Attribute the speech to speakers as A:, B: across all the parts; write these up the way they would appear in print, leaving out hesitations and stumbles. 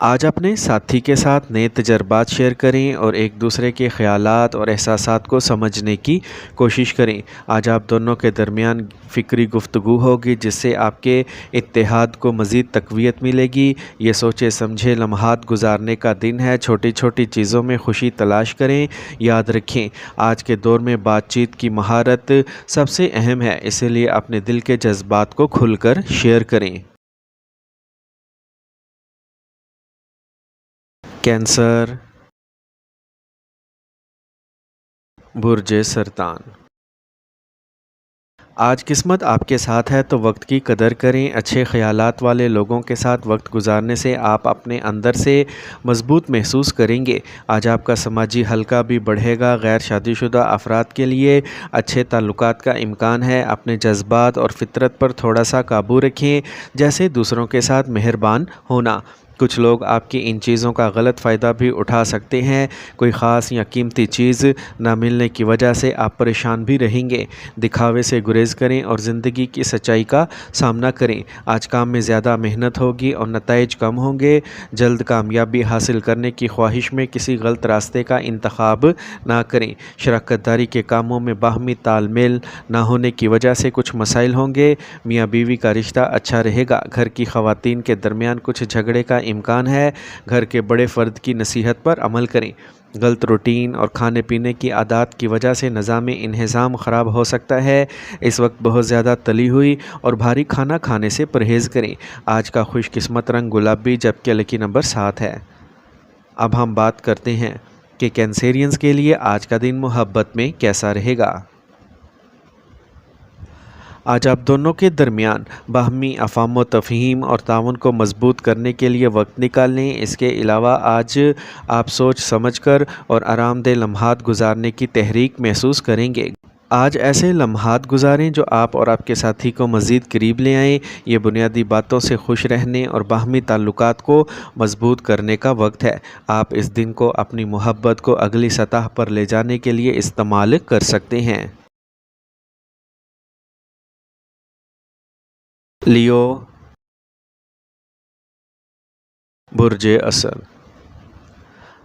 A: آج اپنے ساتھی کے ساتھ نئے تجربات شیئر کریں اور ایک دوسرے کے خیالات اور احساسات کو سمجھنے کی کوشش کریں۔ آج آپ دونوں کے درمیان فکری گفتگو ہوگی جس سے آپ کے اتحاد کو مزید تقویت ملے گی۔ یہ سوچے سمجھے لمحات گزارنے کا دن ہے، چھوٹی چھوٹی چیزوں میں خوشی تلاش کریں۔ یاد رکھیں، آج کے دور میں بات چیت کی مہارت سب سے اہم ہے، اسی لیے اپنے دل کے جذبات کو کھل کر شیئر کریں۔ کینسر، برج سرطان۔ آج قسمت آپ کے ساتھ ہے تو وقت کی قدر کریں۔ اچھے خیالات والے لوگوں کے ساتھ وقت گزارنے سے آپ اپنے اندر سے مضبوط محسوس کریں گے۔ آج آپ کا سماجی حلقہ بھی بڑھے گا۔ غیر شادی شدہ افراد کے لیے اچھے تعلقات کا امکان ہے۔ اپنے جذبات اور فطرت پر تھوڑا سا قابو رکھیں، جیسے دوسروں کے ساتھ مہربان ہونا۔ کچھ لوگ آپ کی ان چیزوں کا غلط فائدہ بھی اٹھا سکتے ہیں۔ کوئی خاص یا قیمتی چیز نہ ملنے کی وجہ سے آپ پریشان بھی رہیں گے۔ دکھاوے سے گریز کریں اور زندگی کی سچائی کا سامنا کریں۔ آج کام میں زیادہ محنت ہوگی اور نتائج کم ہوں گے۔ جلد کامیابی حاصل کرنے کی خواہش میں کسی غلط راستے کا انتخاب نہ کریں۔ شراکت داری کے کاموں میں باہمی تال میل نہ ہونے کی وجہ سے کچھ مسائل ہوں گے۔ میاں بیوی کا رشتہ اچھا رہے گا۔ گھر کی خواتین کے درمیان کچھ جھگڑے کا امکان ہے۔ گھر کے بڑے فرد کی نصیحت پر عمل کریں۔ غلط روٹین اور کھانے پینے کی عادات کی وجہ سے نظام انہضام خراب ہو سکتا ہے۔ اس وقت بہت زیادہ تلی ہوئی اور بھاری کھانا کھانے سے پرہیز کریں۔ آج کا خوش قسمت رنگ گلابی جبکہ لکی نمبر 7 ہے۔ اب ہم بات کرتے ہیں کہ کینسیرینز کے لیے آج کا دن محبت میں کیسا رہے گا۔ آج آپ دونوں کے درمیان باہمی افہام و تفہیم اور تعاون کو مضبوط کرنے کے لیے وقت نکال لیں۔ اس کے علاوہ آج آپ سوچ سمجھ کر اور آرام دہ لمحات گزارنے کی تحریک محسوس کریں گے۔ آج ایسے لمحات گزاریں جو آپ اور آپ کے ساتھی کو مزید قریب لے آئیں۔ یہ بنیادی باتوں سے خوش رہنے اور باہمی تعلقات کو مضبوط کرنے کا وقت ہے۔ آپ اس دن کو اپنی محبت کو اگلی سطح پر لے جانے کے لیے استعمال کر سکتے ہیں۔ لیو، برج اسد۔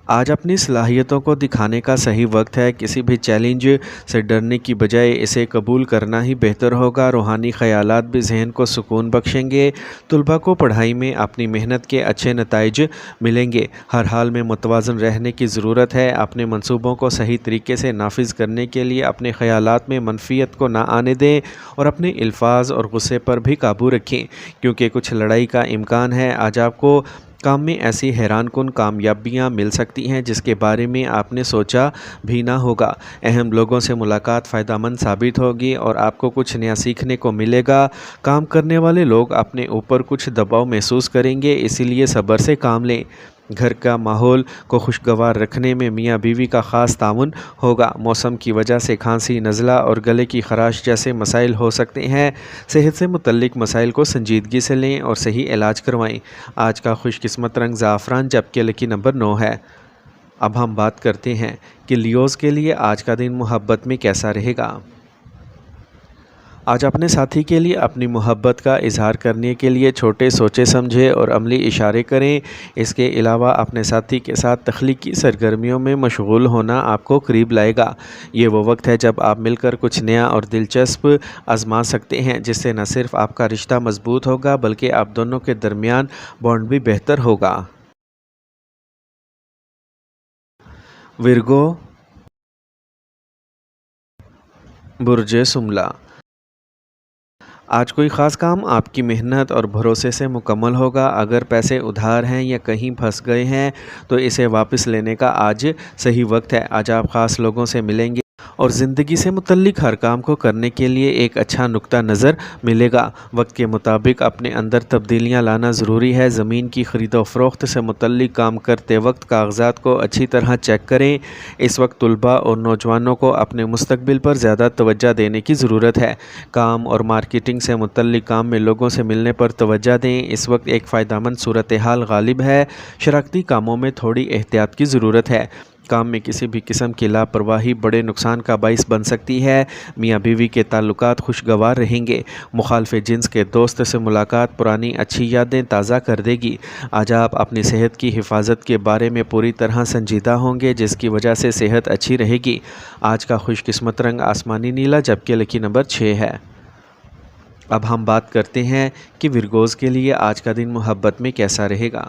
A: آج اپنی صلاحیتوں کو دکھانے کا صحیح وقت ہے۔ کسی بھی چیلنج سے ڈرنے کی بجائے اسے قبول کرنا ہی بہتر ہوگا۔ روحانی خیالات بھی ذہن کو سکون بخشیں گے۔ طلباء کو پڑھائی میں اپنی محنت کے اچھے نتائج ملیں گے۔ ہر حال میں متوازن رہنے کی ضرورت ہے۔ اپنے منصوبوں کو صحیح طریقے سے نافذ کرنے کے لیے اپنے خیالات میں منفیت کو نہ آنے دیں اور اپنے الفاظ اور غصے پر بھی قابو رکھیں، کیونکہ کچھ لڑائی کا امکان ہے۔ آج آپ کو کام میں ایسی حیران کن کامیابیاں مل سکتی ہیں جس کے بارے میں آپ نے سوچا بھی نہ ہوگا۔ اہم لوگوں سے ملاقات فائدہ مند ثابت ہوگی اور آپ کو کچھ نیا سیکھنے کو ملے گا۔ کام کرنے والے لوگ اپنے اوپر کچھ دباؤ محسوس کریں گے، اسی لیے صبر سے کام لیں۔ گھر کا ماحول کو خوشگوار رکھنے میں میاں بیوی کا خاص تعاون ہوگا۔ موسم کی وجہ سے کھانسی، نزلہ اور گلے کی خراش جیسے مسائل ہو سکتے ہیں۔ صحت سے متعلق مسائل کو سنجیدگی سے لیں اور صحیح علاج کروائیں۔ آج کا خوش قسمت رنگ زعفران جبکہ لکی نمبر 9 ہے۔ اب ہم بات کرتے ہیں کہ لیوز کے لیے آج کا دن محبت میں کیسا رہے گا۔ آج اپنے ساتھی کے لیے اپنی محبت کا اظہار کرنے کے لیے چھوٹے سوچے سمجھے اور عملی اشارے کریں۔ اس کے علاوہ اپنے ساتھی کے ساتھ تخلیقی سرگرمیوں میں مشغول ہونا آپ کو قریب لائے گا۔ یہ وہ وقت ہے جب آپ مل کر کچھ نیا اور دلچسپ آزما سکتے ہیں، جس سے نہ صرف آپ کا رشتہ مضبوط ہوگا بلکہ آپ دونوں کے درمیان بانڈ بھی بہتر ہوگا۔ ورگو، برج سملہ۔ آج کوئی خاص کام آپ کی محنت اور بھروسے سے مکمل ہوگا۔ اگر پیسے ادھار ہیں یا کہیں پھنس گئے ہیں تو اسے واپس لینے کا آج صحیح وقت ہے۔ آج آپ خاص لوگوں سے ملیں گے اور زندگی سے متعلق ہر کام کو کرنے کے لیے ایک اچھا نقطہ نظر ملے گا۔ وقت کے مطابق اپنے اندر تبدیلیاں لانا ضروری ہے۔ زمین کی خرید و فروخت سے متعلق کام کرتے وقت کاغذات کو اچھی طرح چیک کریں۔ اس وقت طلباء اور نوجوانوں کو اپنے مستقبل پر زیادہ توجہ دینے کی ضرورت ہے۔ کام اور مارکیٹنگ سے متعلق کام میں لوگوں سے ملنے پر توجہ دیں۔ اس وقت ایک فائدہ مند صورتحال غالب ہے۔ شراکتی کاموں میں تھوڑی احتیاط کی ضرورت ہے۔ کام میں کسی بھی قسم کی لاپرواہی بڑے نقصان کا باعث بن سکتی ہے۔ میاں بیوی کے تعلقات خوشگوار رہیں گے۔ مخالف جنس کے دوست سے ملاقات پرانی اچھی یادیں تازہ کر دے گی۔ آج آپ اپنی صحت کی حفاظت کے بارے میں پوری طرح سنجیدہ ہوں گے، جس کی وجہ سے صحت اچھی رہے گی۔ آج کا خوش قسمت رنگ آسمانی نیلا جبکہ لکی نمبر 6 ہے۔ اب ہم بات کرتے ہیں کہ ورگوز کے لیے آج کا دن محبت میں کیسا رہے گا۔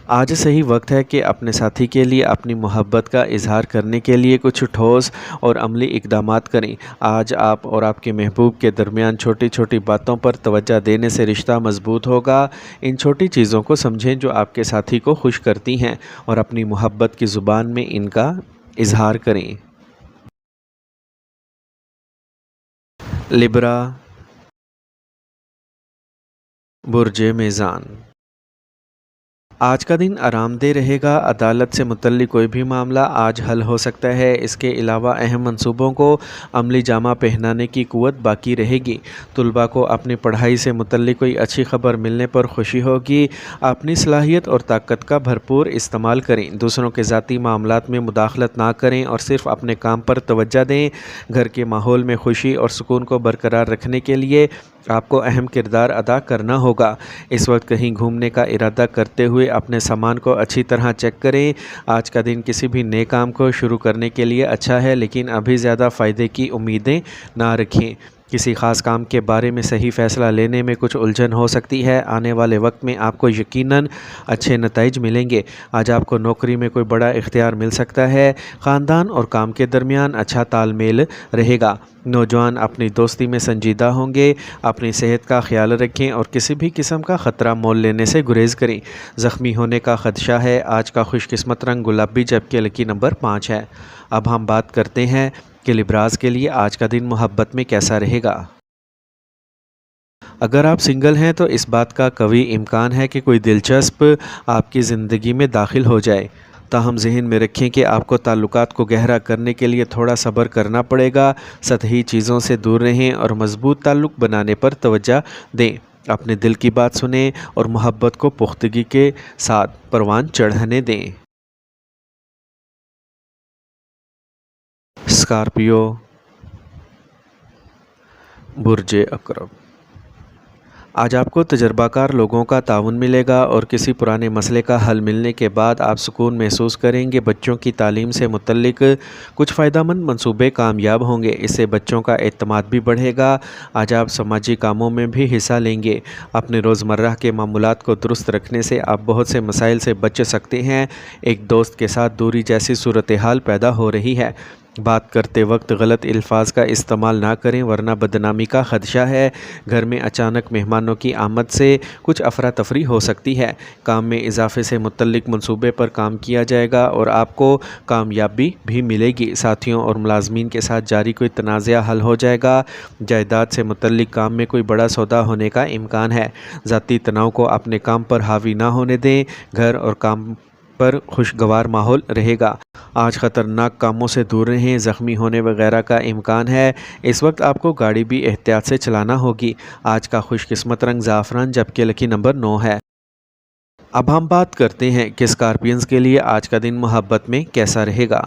A: آج صحیح وقت ہے کہ اپنے ساتھی کے لیے اپنی محبت کا اظہار کرنے کے لیے کچھ ٹھوس اور عملی اقدامات کریں۔ آج آپ اور آپ کے محبوب کے درمیان چھوٹی چھوٹی باتوں پر توجہ دینے سے رشتہ مضبوط ہوگا۔ ان چھوٹی چیزوں کو سمجھیں جو آپ کے ساتھی کو خوش کرتی ہیں اور اپنی محبت کی زبان میں ان کا اظہار کریں۔ لبرا، برج میزان۔ آج کا دن آرام دہ رہے گا۔ عدالت سے متعلق کوئی بھی معاملہ آج حل ہو سکتا ہے۔ اس کے علاوہ اہم منصوبوں کو عملی جامہ پہنانے کی قوت باقی رہے گی۔ طلباء کو اپنی پڑھائی سے متعلق کوئی اچھی خبر ملنے پر خوشی ہوگی۔ اپنی صلاحیت اور طاقت کا بھرپور استعمال کریں۔ دوسروں کے ذاتی معاملات میں مداخلت نہ کریں اور صرف اپنے کام پر توجہ دیں۔ گھر کے ماحول میں خوشی اور سکون کو برقرار رکھنے کے لیے آپ کو اہم کردار ادا کرنا ہوگا۔ اس وقت کہیں گھومنے کا ارادہ کرتے ہوئے اپنے سامان کو اچھی طرح چیک کریں۔ آج کا دن کسی بھی نئے کام کو شروع کرنے کے لیے اچھا ہے، لیکن ابھی زیادہ فائدے کی امیدیں نہ رکھیں۔ کسی خاص کام کے بارے میں صحیح فیصلہ لینے میں کچھ الجھن ہو سکتی ہے۔ آنے والے وقت میں آپ کو یقیناً اچھے نتائج ملیں گے۔ آج آپ کو نوکری میں کوئی بڑا اختیار مل سکتا ہے۔ خاندان اور کام کے درمیان اچھا تال میل رہے گا۔ نوجوان اپنی دوستی میں سنجیدہ ہوں گے۔ اپنی صحت کا خیال رکھیں اور کسی بھی قسم کا خطرہ مول لینے سے گریز کریں۔ زخمی ہونے کا خدشہ ہے۔ آج کا خوش قسمت رنگ گلابی جبکہ لکی نمبر 5 ہے۔ اب ہم بات کرتے ہیں کہ لبراز کے لیے آج کا دن محبت میں کیسا رہے گا۔ اگر آپ سنگل ہیں تو اس بات کا قوی امکان ہے کہ کوئی دلچسپ آپ کی زندگی میں داخل ہو جائے۔ تاہم ذہن میں رکھیں کہ آپ کو تعلقات کو گہرا کرنے کے لیے تھوڑا صبر کرنا پڑے گا۔ سطحی چیزوں سے دور رہیں اور مضبوط تعلق بنانے پر توجہ دیں۔ اپنے دل کی بات سنیں اور محبت کو پختگی کے ساتھ پروان چڑھنے دیں۔ اسکارپیو، برج عقرب۔ آج آپ کو تجربہ کار لوگوں کا تعاون ملے گا اور کسی پرانے مسئلے کا حل ملنے کے بعد آپ سکون محسوس کریں گے۔ بچوں کی تعلیم سے متعلق کچھ فائدہ مند منصوبے کامیاب ہوں گے۔ اس سے بچوں کا اعتماد بھی بڑھے گا۔ آج آپ سماجی کاموں میں بھی حصہ لیں گے۔ اپنے روزمرہ کے معمولات کو درست رکھنے سے آپ بہت سے مسائل سے بچ سکتے ہیں۔ ایک دوست کے ساتھ دوری جیسی صورتحال پیدا ہو رہی ہے۔ بات کرتے وقت غلط الفاظ کا استعمال نہ کریں ورنہ بدنامی کا خدشہ ہے۔ گھر میں اچانک مہمانوں کی آمد سے کچھ افراتفری ہو سکتی ہے۔ کام میں اضافے سے متعلق منصوبے پر کام کیا جائے گا اور آپ کو کامیابی بھی ملے گی۔ ساتھیوں اور ملازمین کے ساتھ جاری کوئی تنازعہ حل ہو جائے گا۔ جائیداد سے متعلق کام میں کوئی بڑا سودا ہونے کا امکان ہے۔ ذاتی تناؤ کو اپنے کام پر حاوی نہ ہونے دیں۔ گھر اور کام پر خوشگوار ماحول رہے گا۔ آج خطرناک کاموں سے دور رہیں۔ زخمی ہونے وغیرہ کا امکان ہے۔ اس وقت آپ کو گاڑی بھی احتیاط سے چلانا ہوگی۔ آج کا خوش قسمت رنگ زعفران جبکہ لکی نمبر 9 ہے۔ اب ہم بات کرتے ہیں کہ اسکارپینز کے لیے آج کا دن محبت میں کیسا رہے گا۔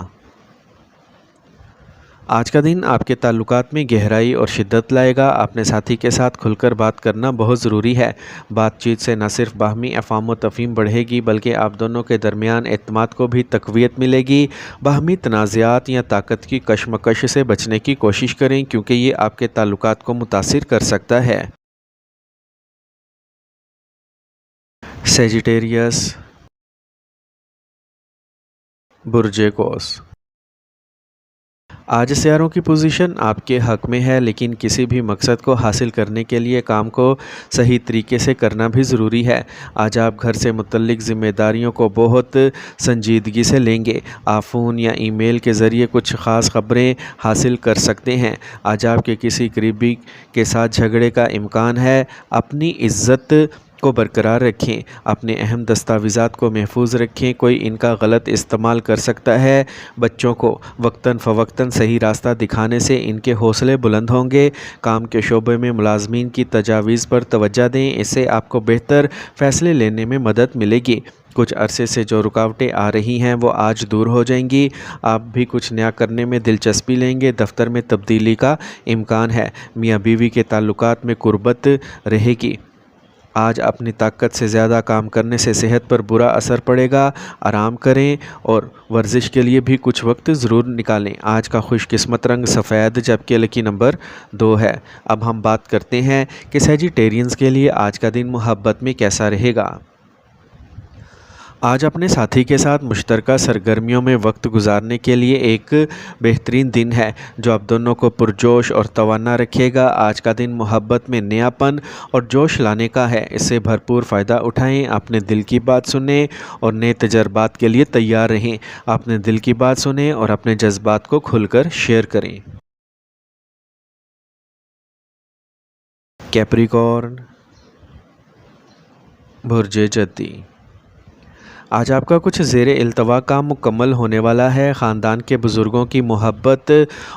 A: آج کا دن آپ کے تعلقات میں گہرائی اور شدت لائے گا۔ اپنے ساتھی کے ساتھ کھل کر بات کرنا بہت ضروری ہے۔ بات چیت سے نہ صرف باہمی افہام و تفہیم بڑھے گی بلکہ آپ دونوں کے درمیان اعتماد کو بھی تقویت ملے گی۔ باہمی تنازعات یا طاقت کی کشمکش سے بچنے کی کوشش کریں کیونکہ یہ آپ کے تعلقات کو متاثر کر سکتا ہے۔ سیجیٹیریس، برج قوس۔ آج سیاروں کی پوزیشن آپ کے حق میں ہے، لیکن کسی بھی مقصد کو حاصل کرنے کے لیے کام کو صحیح طریقے سے کرنا بھی ضروری ہے۔ آج آپ گھر سے متعلق ذمہ داریوں کو بہت سنجیدگی سے لیں گے۔ آپ فون یا ای میل کے ذریعے کچھ خاص خبریں حاصل کر سکتے ہیں۔ آج آپ کے کسی قریبی کے ساتھ جھگڑے کا امکان ہے۔ اپنی عزت کو برقرار رکھیں، اپنے اہم دستاویزات کو محفوظ رکھیں، کوئی ان کا غلط استعمال کر سکتا ہے۔ بچوں کو وقتاً فوقتاً صحیح راستہ دکھانے سے ان کے حوصلے بلند ہوں گے۔ کام کے شعبے میں ملازمین کی تجاویز پر توجہ دیں، اس سے آپ کو بہتر فیصلے لینے میں مدد ملے گی۔ کچھ عرصے سے جو رکاوٹیں آ رہی ہیں وہ آج دور ہو جائیں گی۔ آپ بھی کچھ نیا کرنے میں دلچسپی لیں گے، دفتر میں تبدیلی کا امکان ہے۔ میاں بیوی کے تعلقات میں قربت رہے گی۔ آج اپنی طاقت سے زیادہ کام کرنے سے صحت پر برا اثر پڑے گا۔ آرام کریں اور ورزش کے لیے بھی کچھ وقت ضرور نکالیں۔ آج کا خوش قسمت رنگ سفید جبکہ لکی نمبر 2 ہے۔ اب ہم بات کرتے ہیں کہ سیجیٹیرینز کے لیے آج کا دن محبت میں کیسا رہے گا۔ آج اپنے ساتھی کے ساتھ مشترکہ سرگرمیوں میں وقت گزارنے کے لیے ایک بہترین دن ہے جو آپ دونوں کو پرجوش اور توانا رکھے گا۔ آج کا دن محبت میں نیا پن اور جوش لانے کا ہے، اس سے بھرپور فائدہ اٹھائیں، اپنے دل کی بات سنیں اور نئے تجربات کے لیے تیار رہیں۔ اپنے دل کی بات سنیں اور اپنے جذبات کو کھل کر شیئر کریں۔ کیپریکارن، برج جدی، آج آپ کا کچھ زیر التوا کام مکمل ہونے والا ہے۔ خاندان کے بزرگوں کی محبت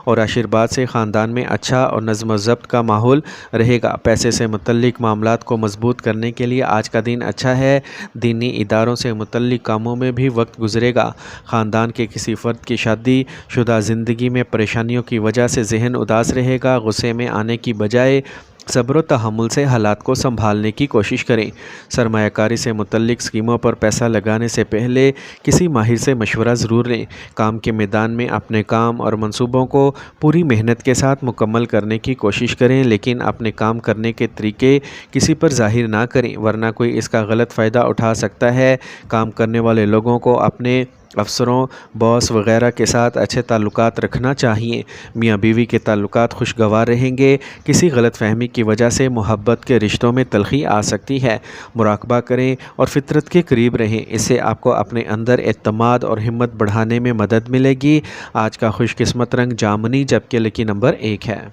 A: اور آشیرواد سے خاندان میں اچھا اور نظم و ضبط کا ماحول رہے گا۔ پیسے سے متعلق معاملات کو مضبوط کرنے کے لیے آج کا دن اچھا ہے۔ دینی اداروں سے متعلق کاموں میں بھی وقت گزرے گا۔ خاندان کے کسی فرد کی شادی شدہ زندگی میں پریشانیوں کی وجہ سے ذہن اداس رہے گا۔ غصے میں آنے کی بجائے صبر و تحمل سے حالات کو سنبھالنے کی کوشش کریں۔ سرمایہ کاری سے متعلق اسکیموں پر پیسہ لگانے سے پہلے کسی ماہر سے مشورہ ضرور لیں۔ کام کے میدان میں اپنے کام اور منصوبوں کو پوری محنت کے ساتھ مکمل کرنے کی کوشش کریں، لیکن اپنے کام کرنے کے طریقے کسی پر ظاہر نہ کریں ورنہ کوئی اس کا غلط فائدہ اٹھا سکتا ہے۔ کام کرنے والے لوگوں کو اپنے افسروں، باس وغیرہ کے ساتھ اچھے تعلقات رکھنا چاہیے۔ میاں بیوی کے تعلقات خوشگوار رہیں گے۔ کسی غلط فہمی کی وجہ سے محبت کے رشتوں میں تلخی آ سکتی ہے۔ مراقبہ کریں اور فطرت کے قریب رہیں، اس سے آپ کو اپنے اندر اعتماد اور ہمت بڑھانے میں مدد ملے گی۔ آج کا خوش قسمت رنگ جامنی جبکہ لکی نمبر 1 ہے۔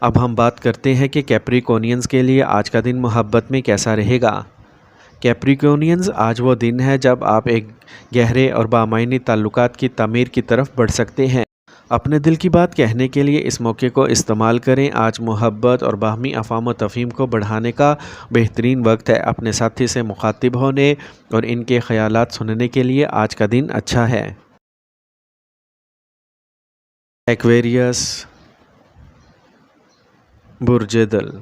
A: اب ہم بات کرتے ہیں کہ کیپریکونینز کے لیے آج کا دن محبت میں کیسا رہے گا۔ کیپریکونینز، آج وہ دن ہے جب آپ ایک گہرے اور بامعنی تعلقات کی تعمیر کی طرف بڑھ سکتے ہیں۔ اپنے دل کی بات کہنے کے لیے اس موقع کو استعمال کریں۔ آج محبت اور باہمی افہام و تفہیم کو بڑھانے کا بہترین وقت ہے۔ اپنے ساتھی سے مخاطب ہونے اور ان کے خیالات سننے کے لیے آج کا دن اچھا ہے۔ ایکویریس، برج دل،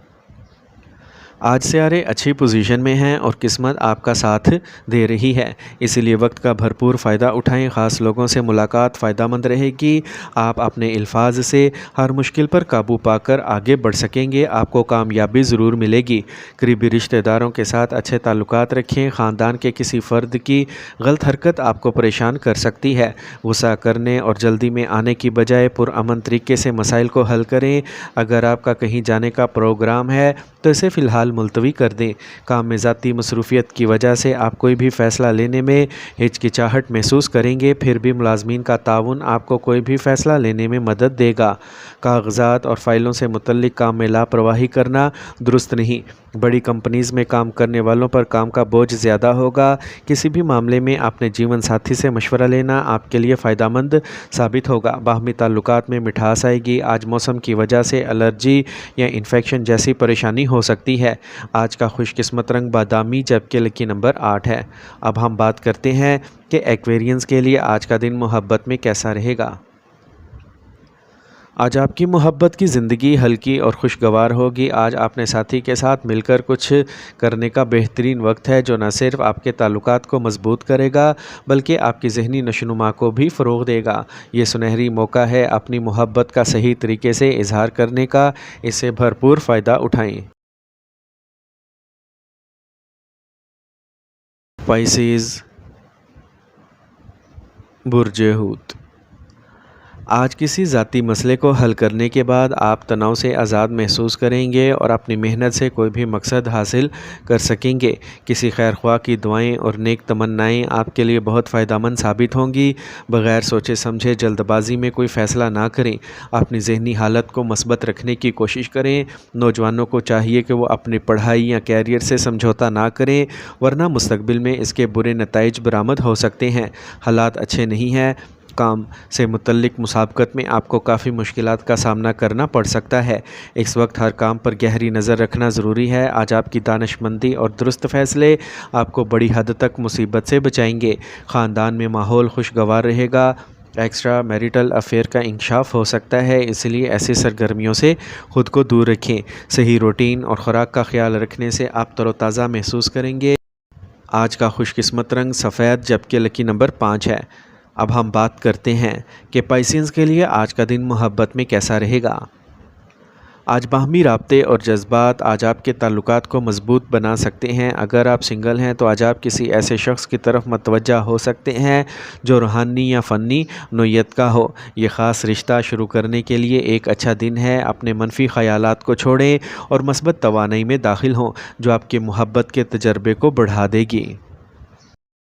A: آج سیارے اچھی پوزیشن میں ہیں اور قسمت آپ کا ساتھ دے رہی ہے، اس لیے وقت کا بھرپور فائدہ اٹھائیں۔ خاص لوگوں سے ملاقات فائدہ مند رہے گی۔ آپ اپنے الفاظ سے ہر مشکل پر قابو پا کر آگے بڑھ سکیں گے۔ آپ کو کامیابی ضرور ملے گی۔ قریبی رشتہ داروں کے ساتھ اچھے تعلقات رکھیں۔ خاندان کے کسی فرد کی غلط حرکت آپ کو پریشان کر سکتی ہے۔ غصہ کرنے اور جلدی میں آنے کی بجائے پرامن طریقے سے مسائل کو حل کریں۔ اگر آپ کا کہیں جانے کا پروگرام ہے تو اسے فی الحال ملتوی کر دیں۔ کام میں ذاتی مصروفیت کی وجہ سے آپ کوئی بھی فیصلہ لینے میں ہچکچاہٹ محسوس کریں گے، پھر بھی ملازمین کا تعاون آپ کو کوئی بھی فیصلہ لینے میں مدد دے گا۔ کاغذات اور فائلوں سے متعلق کام میں لاپرواہی کرنا درست نہیں۔ بڑی کمپنیز میں کام کرنے والوں پر کام کا بوجھ زیادہ ہوگا۔ کسی بھی معاملے میں اپنے جیون ساتھی سے مشورہ لینا آپ کے لیے فائدہ مند ثابت ہوگا۔ باہمی تعلقات میں مٹھاس آئے گی۔ آج موسم کی وجہ سے الرجی یا انفیکشن جیسی پریشانی ہو سکتی ہے۔ آج کا خوش قسمت رنگ بادامی جبکہ لکی نمبر 8 ہے۔ اب ہم بات کرتے ہیں کہ ایکویرینز کے لیے آج کا دن محبت میں کیسا رہے گا۔ آج آپ کی محبت کی زندگی ہلکی اور خوشگوار ہوگی۔ آج اپنے ساتھی کے ساتھ مل کر کچھ کرنے کا بہترین وقت ہے جو نہ صرف آپ کے تعلقات کو مضبوط کرے گا بلکہ آپ کی ذہنی نشوونما کو بھی فروغ دے گا۔ یہ سنہری موقع ہے اپنی محبت کا صحیح طریقے سے اظہار کرنے کا، اس سے بھرپور فائدہ اٹھائیں۔ پائسیز، برج حوت، آج کسی ذاتی مسئلے کو حل کرنے کے بعد آپ تناؤ سے آزاد محسوس کریں گے اور اپنی محنت سے کوئی بھی مقصد حاصل کر سکیں گے۔ کسی خیر خواہ کی دعائیں اور نیک تمنائیں آپ کے لیے بہت فائدہ مند ثابت ہوں گی۔ بغیر سوچے سمجھے جلد بازی میں کوئی فیصلہ نہ کریں۔ اپنی ذہنی حالت کو مثبت رکھنے کی کوشش کریں۔ نوجوانوں کو چاہیے کہ وہ اپنی پڑھائی یا کیریئر سے سمجھوتا نہ کریں، ورنہ مستقبل میں اس کے برے نتائج برآمد ہو سکتے ہیں۔ حالات اچھے نہیں ہیں۔ کام سے متعلق مسابقت میں آپ کو کافی مشکلات کا سامنا کرنا پڑ سکتا ہے۔ اس وقت ہر کام پر گہری نظر رکھنا ضروری ہے۔ آج آپ کی دانش مندی اور درست فیصلے آپ کو بڑی حد تک مصیبت سے بچائیں گے۔ خاندان میں ماحول خوشگوار رہے گا۔ ایکسٹرا میریٹل افیئر کا انکشاف ہو سکتا ہے، اس لیے ایسی سرگرمیوں سے خود کو دور رکھیں۔ صحیح روٹین اور خوراک کا خیال رکھنے سے آپ تر و تازہ محسوس کریں گے۔ آج کا خوش قسمت رنگ سفید جبکہ لکی نمبر 5 ہے۔ اب ہم بات کرتے ہیں کہ پائسینز کے لیے آج کا دن محبت میں کیسا رہے گا۔ آج باہمی رابطے اور جذبات آج آپ کے تعلقات کو مضبوط بنا سکتے ہیں۔ اگر آپ سنگل ہیں تو آج آپ کسی ایسے شخص کی طرف متوجہ ہو سکتے ہیں جو روحانی یا فنی نوعیت کا ہو۔ یہ خاص رشتہ شروع کرنے کے لیے ایک اچھا دن ہے۔ اپنے منفی خیالات کو چھوڑیں اور مثبت توانائی میں داخل ہوں جو آپ کے محبت کے تجربے کو بڑھا دے گی۔